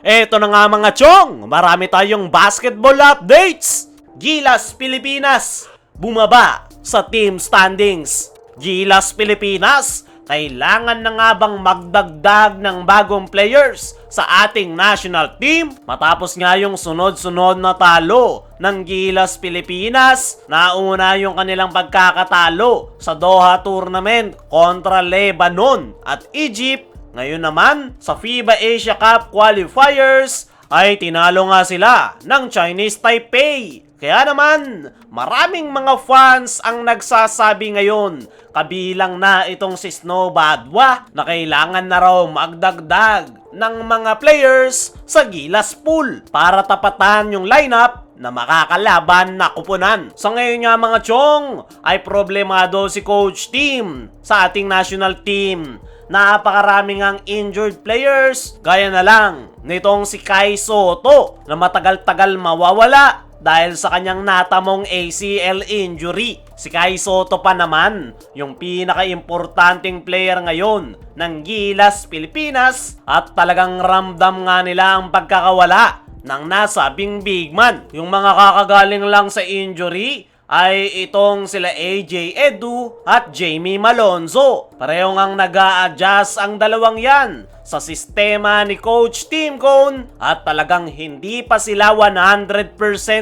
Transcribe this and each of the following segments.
Eto na nga mga chong, marami tayong basketball updates. Gilas Pilipinas, bumaba sa team standings. Gilas Pilipinas, kailangan na nga bang magdagdag ng bagong players sa ating national team? Matapos nga yung sunod-sunod na talo ng Gilas Pilipinas, nauna yung kanilang pagkakatalo sa Doha Tournament kontra Lebanon at Egypt. Ngayon naman, sa FIBA Asia Cup Qualifiers ay tinalo nga sila ng Chinese Taipei. Kaya naman, maraming mga fans ang nagsasabi ngayon, kabilang na itong si Snow Badwa, na kailangan na raw magdagdag ng mga players sa Gilas pool para tapatan yung lineup na makakalaban na kupunan. Sa ngayon nga mga chong, ay problemado si Coach Team sa ating national team. Napakaraming ang injured players, gaya na lang nitong si Kai Soto na matagal-tagal mawawala dahil sa kanyang natamong ACL injury. Si Kai Soto pa naman, yung pinaka-importanting player ngayon ng Gilas Pilipinas, at talagang ramdam nga nila ang pagkakawala ng nasabing big man. Yung mga kakagaling lang sa injury ay itong sila AJ Edu at Jamie Malonzo. Pareho ngang nag-a-adjust ang dalawang yan sa sistema ni Coach Tim Cone at talagang hindi pa sila 100%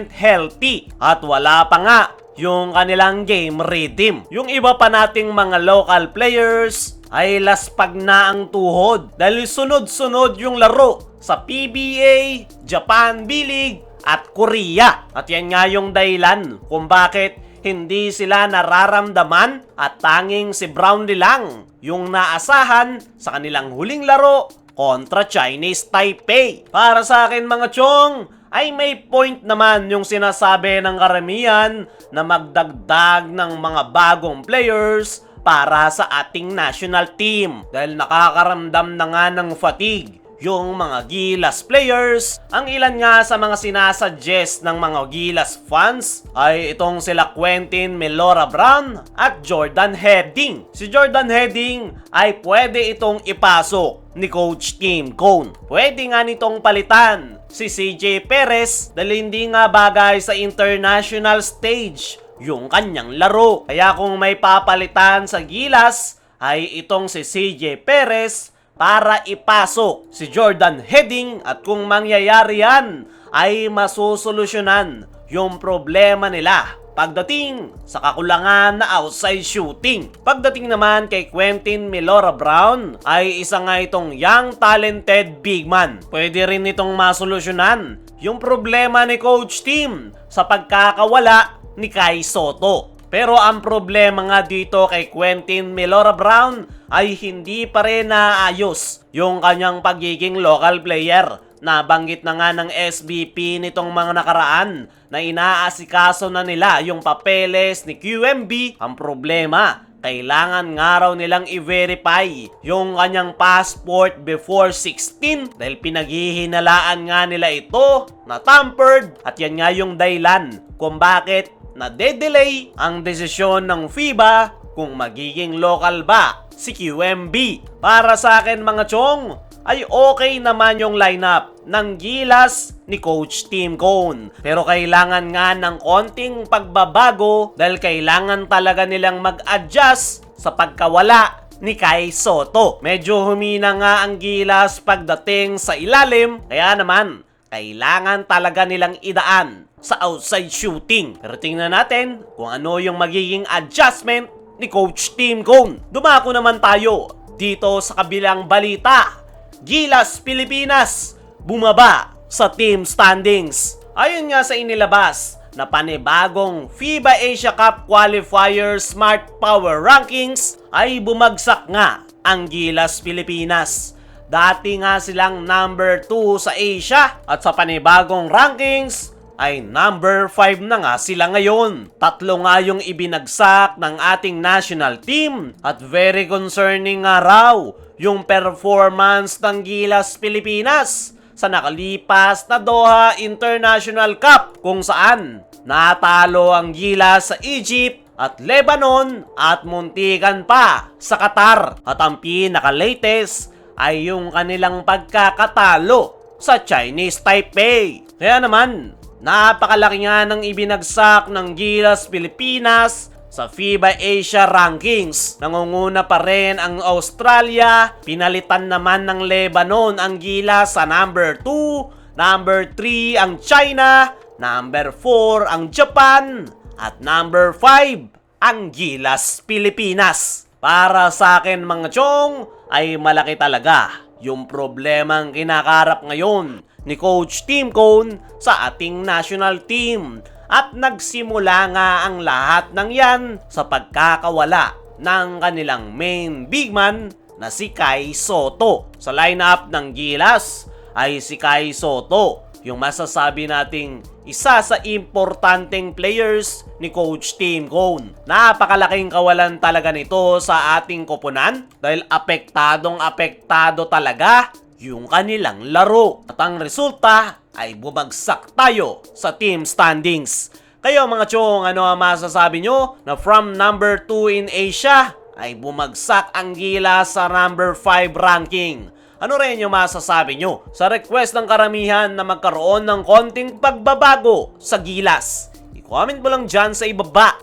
healthy at wala pa nga yung kanilang game rhythm. Yung iba pa nating mga local players ay laspag na ang tuhod dahil sunod-sunod yung laro sa PBA, Japan B-League at Korea. At yan nga yung dahilan kung bakit hindi sila nararamdaman at tanging si Brownlee lang yung naasahan sa kanilang huling laro kontra Chinese Taipei. Para sa akin mga chong, ay may point naman yung sinasabi ng karamihan na magdagdag ng mga bagong players para sa ating national team dahil nakakaramdam na nga ng fatigue yung mga Gilas players. Ang ilan nga sa mga sinasuggest ng mga Gilas fans ay itong sila Quentin Melora Brown at Jordan Heading. Si Jordan Heading ay pwede itong ipasok ni Coach Tim Cone. Pwede nga nitong palitan si CJ Perez dahil hindi nga bagay sa international stage yung kanyang laro. Kaya kung may papalitan sa Gilas ay itong si CJ Perez para ipasok si Jordan Heading, at kung mangyayari yan ay masusolusyonan yung problema nila pagdating sa kakulangan na outside shooting. Pagdating naman kay Quentin Melora Brown ay isa nga itong young talented big man. Pwede rin itong masolusyonan yung problema ni Coach Tim sa pagkakawala ni Kai Soto. Pero ang problema nga dito kay Quentin Melora Brown ay hindi pa rin naayos yung kanyang pagiging local player. Nabanggit na nga ng SBP nitong mga nakaraan na inaasikaso na nila yung papeles ni QMB. Ang problema, kailangan nga raw nilang i-verify yung kanyang passport before 16 dahil pinaghihinalaan nga nila ito na tampered, at yan nga yung dahilan kung bakit nade-delay ang desisyon ng FIBA kung magiging local ba si QMB. Para sa akin mga chong, ay okay naman yung lineup ng Gilas ni Coach Tim Cone. Pero kailangan nga ng konting pagbabago dahil kailangan talaga nilang mag-adjust sa pagkawala ni Kai Soto. Medyo humina nga ang Gilas pagdating sa ilalim, kaya naman kailangan talaga nilang idaan sa outside shooting. Pero tingnan natin kung ano yung magiging adjustment ni Coach Tim Cone. Dumako naman tayo dito sa kabilang balita. Gilas Pilipinas, bumaba sa team standings. Ayon nga sa inilabas na panibagong FIBA Asia Cup Qualifier Smart Power Rankings ay bumagsak nga ang Gilas Pilipinas. Dati nga silang number 2 sa Asia at sa panibagong rankings ay number 5 na nga sila ngayon. 3 nga yung ibinagsak ng ating national team at very concerning nga raw yung performance ng Gilas Pilipinas sa nakalipas na Doha International Cup kung saan natalo ang Gilas sa Egypt at Lebanon at muntikan pa sa Qatar. At ang pinaka-latest ay yung kanilang pagkakatalo sa Chinese Taipei. Kaya naman, napakalaki nga ng ibinagsak ng Gilas Pilipinas sa FIBA Asia Rankings. Nangunguna pa rin ang Australia, pinalitan naman ng Lebanon ang Gilas sa number 2, number 3 ang China, number 4 ang Japan, at number 5 ang Gilas Pilipinas. Para sa akin mga chong, ay malaki talaga yung problemang kinakarap ngayon ni Coach Tim Cone sa ating national team. At nagsimula nga ang lahat ng yan sa pagkakawala ng kanilang main big man na si Kai Sotto. Sa lineup ng Gilas ay si Kai Sotto yung masasabi nating isa sa importanteng players ni Coach Tim Cone. Napakalaking kawalan talaga nito sa ating koponan dahil apektado talaga yung kanilang laro. At ang resulta ay bumagsak tayo sa team standings. Kayo mga chong, ano ang masasabi nyo na from number 2 in Asia ay bumagsak ang Gilas sa number 5 ranking? Ano rin yung masasabi nyo sa request ng karamihan na magkaroon ng konting pagbabago sa Gilas? I-comment mo lang dyan sa ibaba.